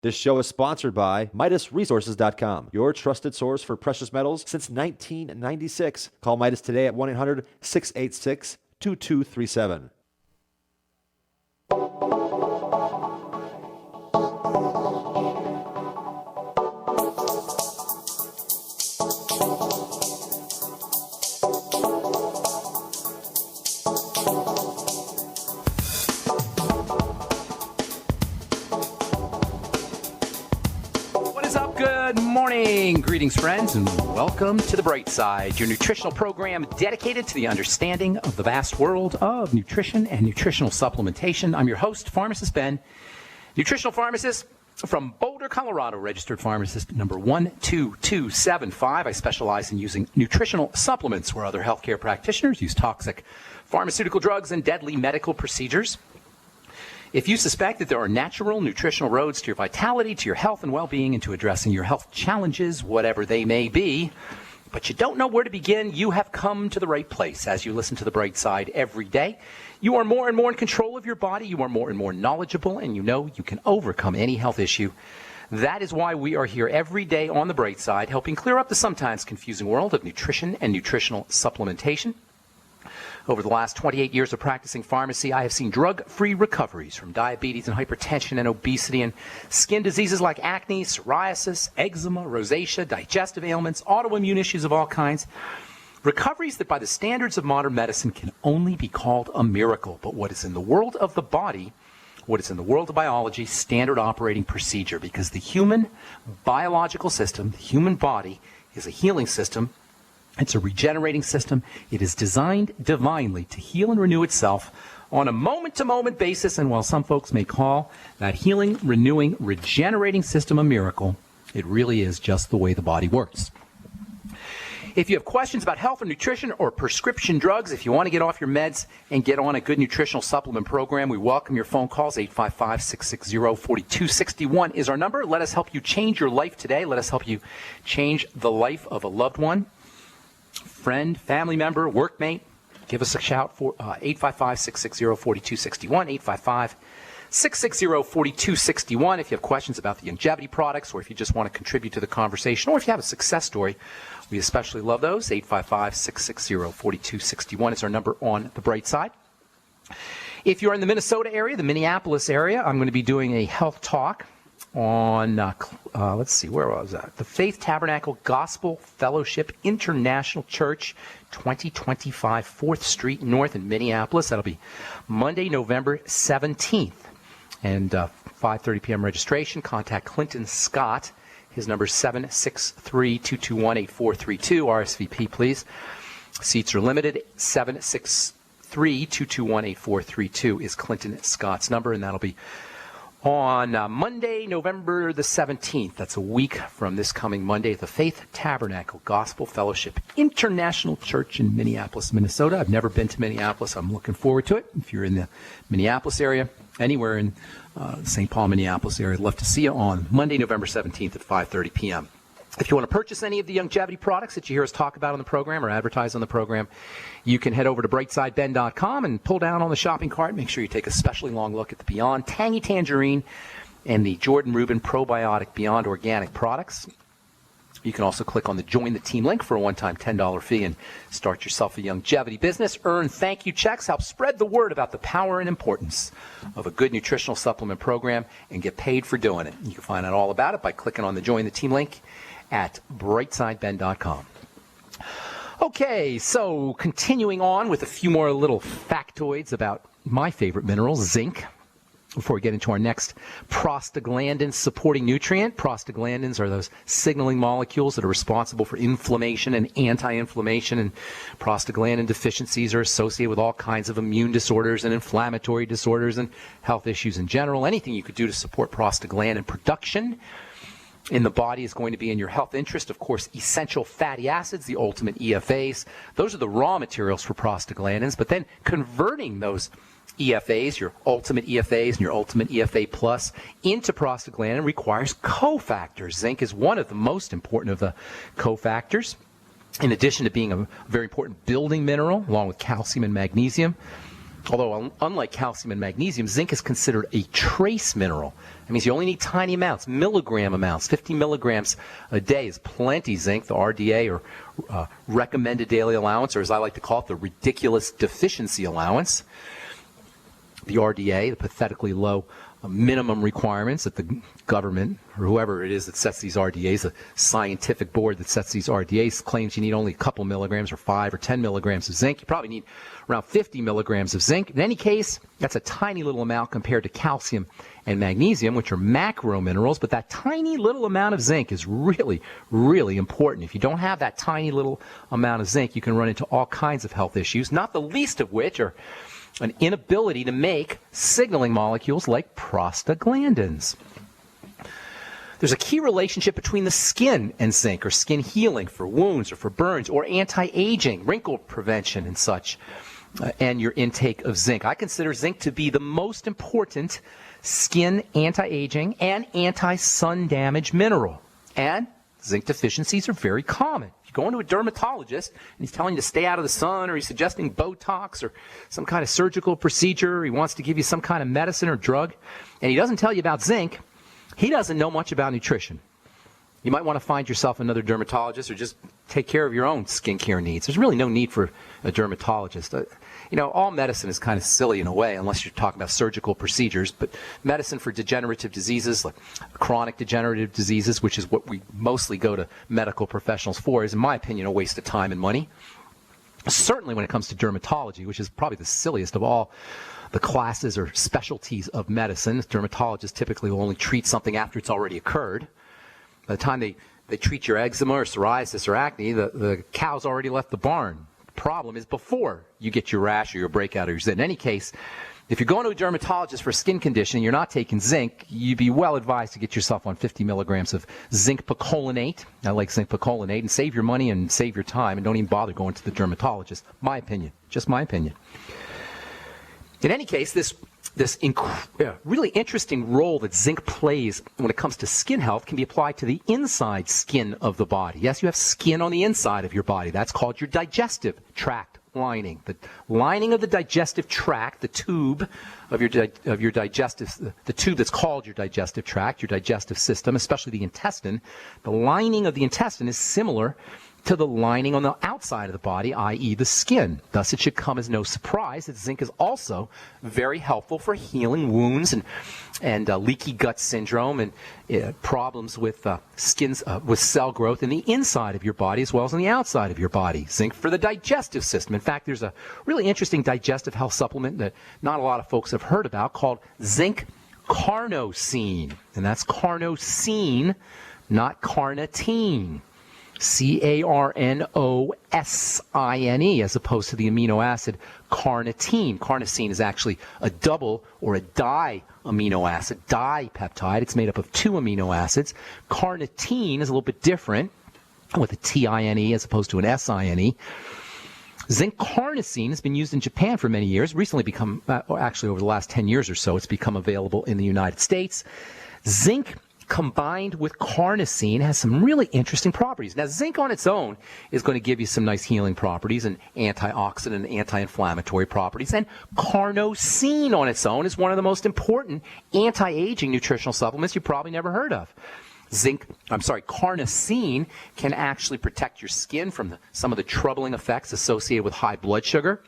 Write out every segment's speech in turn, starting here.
This show is sponsored by MidasResources.com, your trusted source for precious metals since 1996. Call Midas today at 1-800-686-2237. Greetings, friends, and welcome to The Bright Side, your nutritional program dedicated to the understanding of the vast world of nutrition and nutritional supplementation. I'm your host, Pharmacist Ben, nutritional pharmacist from Boulder, Colorado, registered pharmacist number 12275. I specialize in using nutritional supplements where other healthcare practitioners use toxic pharmaceutical drugs and deadly medical procedures. If you suspect that there are natural nutritional roads to your vitality, to your health and well-being, and to addressing your health challenges, whatever they may be, but you don't know where to begin, you have come to the right place. As you listen to The Bright Side every day, you are more and more in control of your body, you are more and more knowledgeable, and you know you can overcome any health issue. That is why we are here every day on The Bright Side, helping clear up the sometimes confusing world of nutrition and nutritional supplementation. Over the last 28 years of practicing pharmacy, I have seen drug-free recoveries from diabetes and hypertension and obesity and skin diseases like acne, psoriasis, eczema, rosacea, digestive ailments, autoimmune issues of all kinds. Recoveries that by the standards of modern medicine can only be called a miracle. But what is in the world of the body, what is in the world of biology, standard operating procedure, because the human biological system, the human body, is a healing system. It's a regenerating system. It is designed divinely to heal and renew itself on a moment-to-moment basis. And while some folks may call that healing, renewing, regenerating system a miracle, it really is just the way the body works. If you have questions about health or nutrition or prescription drugs, if you want to get off your meds and get on a good nutritional supplement program, we welcome your phone calls. 855-660-4261 is our number. Let us help you change your life today. Let us help you change the life of a loved one, friend, family member, workmate. Give us a shout for 855-660-4261, 855-660-4261. If you have questions about the longevity products, or if you just want to contribute to the conversation, or if you have a success story, we especially love those. 855-660-4261 is our number on The Bright Side. If you're in the Minnesota area, the Minneapolis area, I'm going to be doing a health talk on, let's see, where was that? The Faith Tabernacle Gospel Fellowship International Church, 2025 4th Street North in Minneapolis. That'll be Monday, November 17th. And 5:30 p.m. registration. Contact Clinton Scott. His number is 763-221-8432. RSVP, please. Seats are limited. 763-221-8432 is Clinton Scott's number, and that'll be on Monday, November the 17th. That's a week from this coming Monday at the Faith Tabernacle Gospel Fellowship International Church in Minneapolis, Minnesota. I've never been to Minneapolis. I'm looking forward to it. If you're in the Minneapolis area, anywhere in St. Paul, Minneapolis area, I'd love to see you on Monday, November 17th at 5:30 p.m. If you want to purchase any of the longevity products that you hear us talk about on the program or advertise on the program, you can head over to brightsideben.com and pull down on the shopping cart. Make sure you take a specially long look at the Beyond Tangy Tangerine and the Jordan Rubin Probiotic Beyond Organic products. You can also click on the Join the Team link for a one-time $10 fee and start yourself a longevity business. Earn thank you checks, help spread the word about the power and importance of a good nutritional supplement program, and get paid for doing it. You can find out all about it by clicking on the Join the Team link at brightsideben.com. Okay, so continuing on with a few more little factoids about my favorite mineral, zinc, before we get into our next prostaglandin supporting nutrient. Prostaglandins are those signaling molecules that are responsible for inflammation and anti-inflammation, and prostaglandin deficiencies are associated with all kinds of immune disorders and inflammatory disorders and health issues in general. Anything you could do to support prostaglandin production in the body is going to be in your health interest. Of course, essential fatty acids, the ultimate EFAs, those are the raw materials for prostaglandins, but then converting those EFAs, your ultimate EFAs and your ultimate EFA plus, into prostaglandin requires cofactors. Zinc is one of the most important of the cofactors. In addition to being a very important building mineral, along with calcium and magnesium, Although, unlike calcium and magnesium, zinc is considered a trace mineral. That means you only need tiny amounts, milligram amounts. 50 milligrams a day is plenty zinc, the RDA, or recommended daily allowance, or as I like to call it, the ridiculous deficiency allowance. The RDA, the pathetically low minimum requirements that the government, or whoever it is that sets these RDAs, the scientific board that sets these RDAs, claims you need only a couple milligrams or 5 or 10 milligrams of zinc. You probably need around 50 milligrams of zinc. In any case, that's a tiny little amount compared to calcium and magnesium, which are macro minerals, but that tiny little amount of zinc is really, really important. If you don't have that tiny little amount of zinc, you can run into all kinds of health issues, not the least of which are an inability to make signaling molecules like prostaglandins. There's a key relationship between the skin and zinc, or skin healing for wounds or for burns, or anti-aging, wrinkle prevention and such, and your intake of zinc. I consider zinc to be the most important skin anti-aging and anti-sun damage mineral. And zinc deficiencies are very common. If you go into a dermatologist and he's telling you to stay out of the sun, or he's suggesting Botox or some kind of surgical procedure, or he wants to give you some kind of medicine or drug, and he doesn't tell you about zinc, he doesn't know much about nutrition. You might want to find yourself another dermatologist, or just take care of your own skincare needs. There's really no need for a dermatologist. All medicine is kind of silly in a way, unless you're talking about surgical procedures, but medicine for degenerative diseases, like chronic degenerative diseases, which is what we mostly go to medical professionals for, is, in my opinion, a waste of time and money. Certainly when it comes to dermatology, which is probably the silliest of all the classes or specialties of medicine. Dermatologists typically will only treat something after it's already occurred. By the time they treat your eczema or psoriasis or acne, the cow's already left the barn. The problem is before you get your rash or your breakout or your zit. In any case, if you're going to a dermatologist for a skin condition and you're not taking zinc, you'd be well advised to get yourself on 50 milligrams of zinc picolinate. I like zinc picolinate, and save your money and save your time, and don't even bother going to the dermatologist. My opinion. Just my opinion. In any case, this really interesting role that zinc plays when it comes to skin health can be applied to the inside skin of the body. Yes, you have skin on the inside of your body. That's called your digestive tract lining. The lining of the digestive tract, the tube of your digestive, the tube that's called your digestive tract, your digestive system, especially the intestine. The lining of the intestine is similar to the lining on the outside of the body, i.e. the skin. Thus, it should come as no surprise that zinc is also very helpful for healing wounds and leaky gut syndrome and problems with with cell growth in the inside of your body as well as on the outside of your body. Zinc for the digestive system. In fact, there's a really interesting digestive health supplement that not a lot of folks have heard about called zinc carnosine. And that's carnosine, not carnitine. Carnosine, as opposed to the amino acid carnitine. Carnosine is actually a double or a di-amino acid, dipeptide. It's made up of 2 amino acids. Carnitine is a little bit different, with a T-I-N-E as opposed to an S-I-N-E. Zinc carnosine has been used in Japan for many years, recently become, actually over the last 10 years or so, it's become available in the United States. Zinc combined with carnosine has some really interesting properties. Now, zinc on its own is going to give you some nice healing properties and antioxidant and anti-inflammatory properties. And carnosine on its own is one of the most important anti-aging nutritional supplements you probably never heard of. Carnosine can actually protect your skin from some of the troubling effects associated with high blood sugar.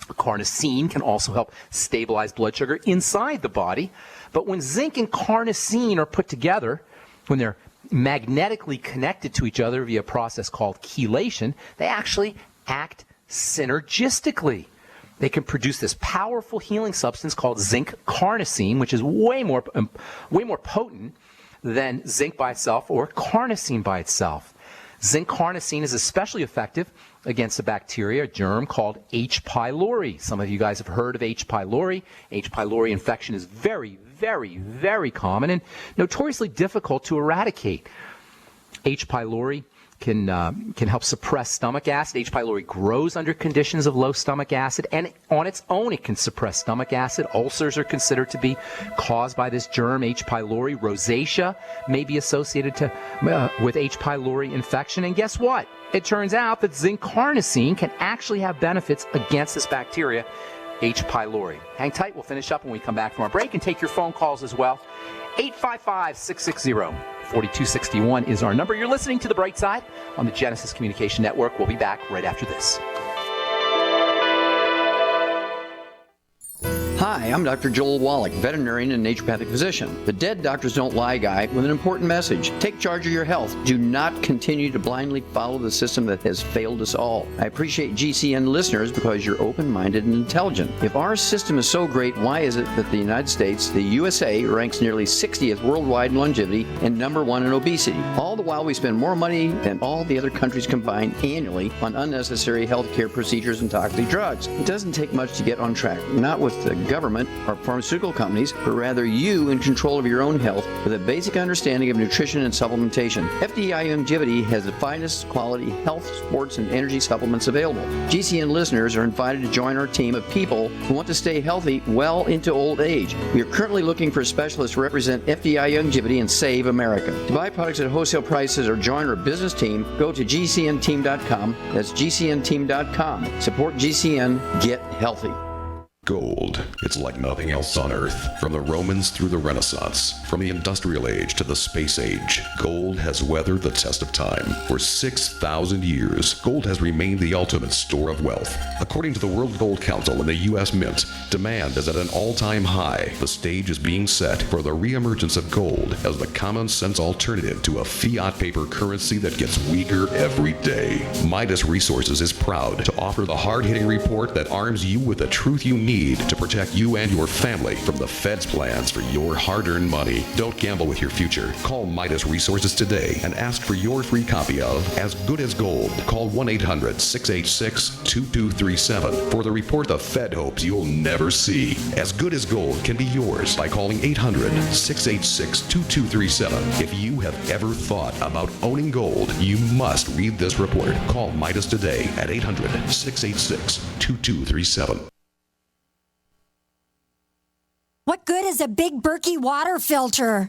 Carnosine can also help stabilize blood sugar inside the body. But when zinc and carnosine are put together, when they're magnetically connected to each other via a process called chelation, they actually act synergistically. They can produce this powerful healing substance called zinc carnosine, which is way more potent than zinc by itself or carnosine by itself. Zinc carnosine is especially effective against a bacteria, a germ called H. pylori. Some of you guys have heard of H. pylori. H. pylori infection is very, very, very common and notoriously difficult to eradicate. H. pylori can help suppress stomach acid. H. pylori grows under conditions of low stomach acid, and on its own it can suppress stomach acid. Ulcers are considered to be caused by this germ, H. pylori. Rosacea may be associated with H. pylori infection, and guess what? It turns out that zinc carnosine can actually have benefits against this bacteria H. pylori. Hang tight. We'll finish up when we come back from our break and take your phone calls as well. 855-660-4261 is our number. You're listening to The Bright Side on the Genesis Communication Network. We'll be back right after this. Hi, I'm Dr. Joel Wallach, veterinarian and naturopathic physician. The Dead Doctors Don't Lie guy with an important message. Take charge of your health. Do not continue to blindly follow the system that has failed us all. I appreciate GCN listeners because you're open-minded and intelligent. If our system is so great, why is it that the United States, the USA, ranks nearly 60th worldwide in longevity and number 1 in obesity? All the while we spend more money than all the other countries combined annually on unnecessary healthcare procedures and toxic drugs. It doesn't take much to get on track, not with the government or pharmaceutical companies, but rather you in control of your own health with a basic understanding of nutrition and supplementation. FDI Longevity has the finest quality health, sports, and energy supplements available. GCN listeners are invited to join our team of people who want to stay healthy well into old age. We are currently looking for specialists to represent FDI Longevity and save America. To buy products at wholesale prices or join our business team, go to GCNteam.com. That's GCNteam.com. Support GCN. Get healthy. Gold. It's like nothing else on Earth. From the Romans through the Renaissance, from the Industrial Age to the Space Age, gold has weathered the test of time. For 6,000 years, gold has remained the ultimate store of wealth. According to the World Gold Council and the U.S. Mint, demand is at an all-time high. The stage is being set for the reemergence of gold as the common-sense alternative to a fiat paper currency that gets weaker every day. Midas Resources is proud to offer the hard-hitting report that arms you with the truth you need to protect you and your family from the Fed's plans for your hard-earned money. Don't gamble with your future. Call Midas Resources today and ask for your free copy of As Good as Gold. Call 1-800-686-2237 for the report the Fed hopes you'll never see. As Good as Gold can be yours by calling 800-686-2237. If you have ever thought about owning gold, you must read this report. Call Midas today at 800-686-2237. What good is a Big Berkey water filter?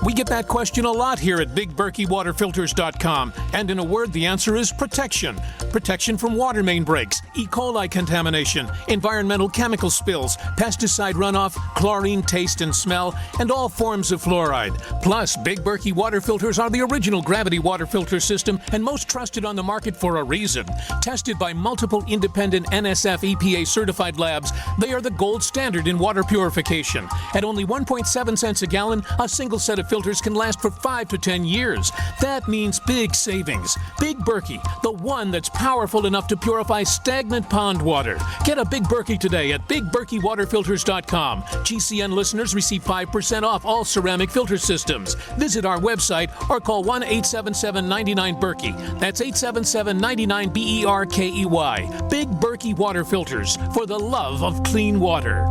We get that question a lot here at BigBerkeyWaterFilters.com, and in a word, the answer is protection. Protection from water main breaks, E. coli contamination, environmental chemical spills, pesticide runoff, chlorine taste and smell, and all forms of fluoride. Plus, Big Berkey water filters are the original gravity water filter system and most trusted on the market for a reason. Tested by multiple independent NSF EPA certified labs, they are the gold standard in water purification. At only 1.7 cents a gallon, a single set of filters can last for 5 to 10 years. That means big savings. Big Berkey, the one that's powerful enough to purify stagnant pond water. Get a Big Berkey today at BigBerkeyWaterFilters.com. GCN listeners receive 5% off all ceramic filter systems. Visit our website or call 1-877-99-BERKEY. That's 877-99-BERKEY. Big Berkey Water Filters, for the love of clean water.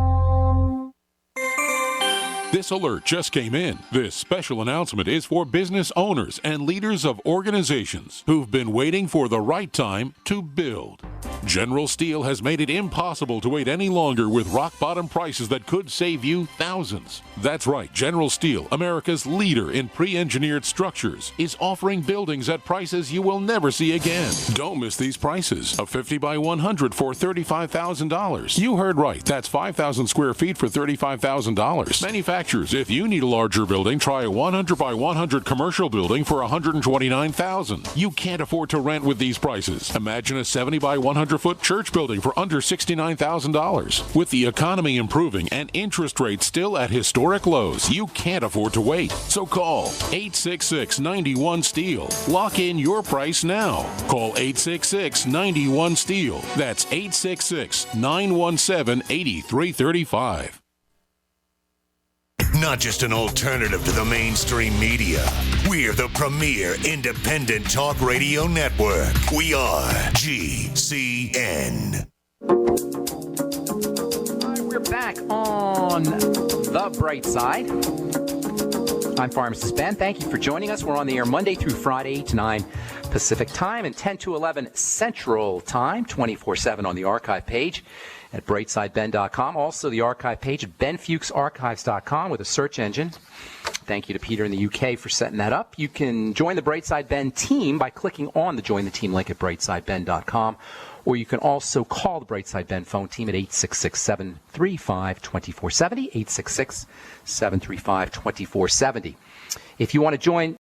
This alert just came in. This special announcement is for business owners and leaders of organizations who've been waiting for the right time to build. General Steel has made it impossible to wait any longer with rock-bottom prices that could save you thousands. That's right, General Steel, America's leader in pre-engineered structures, is offering buildings at prices you will never see again. Don't miss these prices. A 50 by 100 for $35,000. You heard right. That's 5,000 square feet for $35,000. Manufacturers, if you need a larger building, try a 100 by 100 commercial building for $129,000. You can't afford to rent with these prices. Imagine a 70 by 100-foot church building for under $69,000. With the economy improving and interest rates still at historic lows, you can't afford to wait. So call 866-91-STEEL. Lock in your price now. Call 866-91-STEEL. That's 866-917-8335. Not just an alternative to the mainstream media. We're the premier independent talk radio network. We are GCN. All right, we're back on The Bright Side. I'm Pharmacist Ben. Thank you for joining us. We're on the air Monday through Friday, 8 to 9 Pacific Time and 10 to 11 Central Time, 24/7 on the archive page at brightsideben.com. Also, the archive page at benfuchsarchives.com with a search engine. Thank you to Peter in the UK for setting that up. You can join the Brightside Ben team by clicking on the Join the Team link at brightsideben.com or you can also call the Brightside Ben phone team at 866-735-2470, 866-735-2470. If you want to join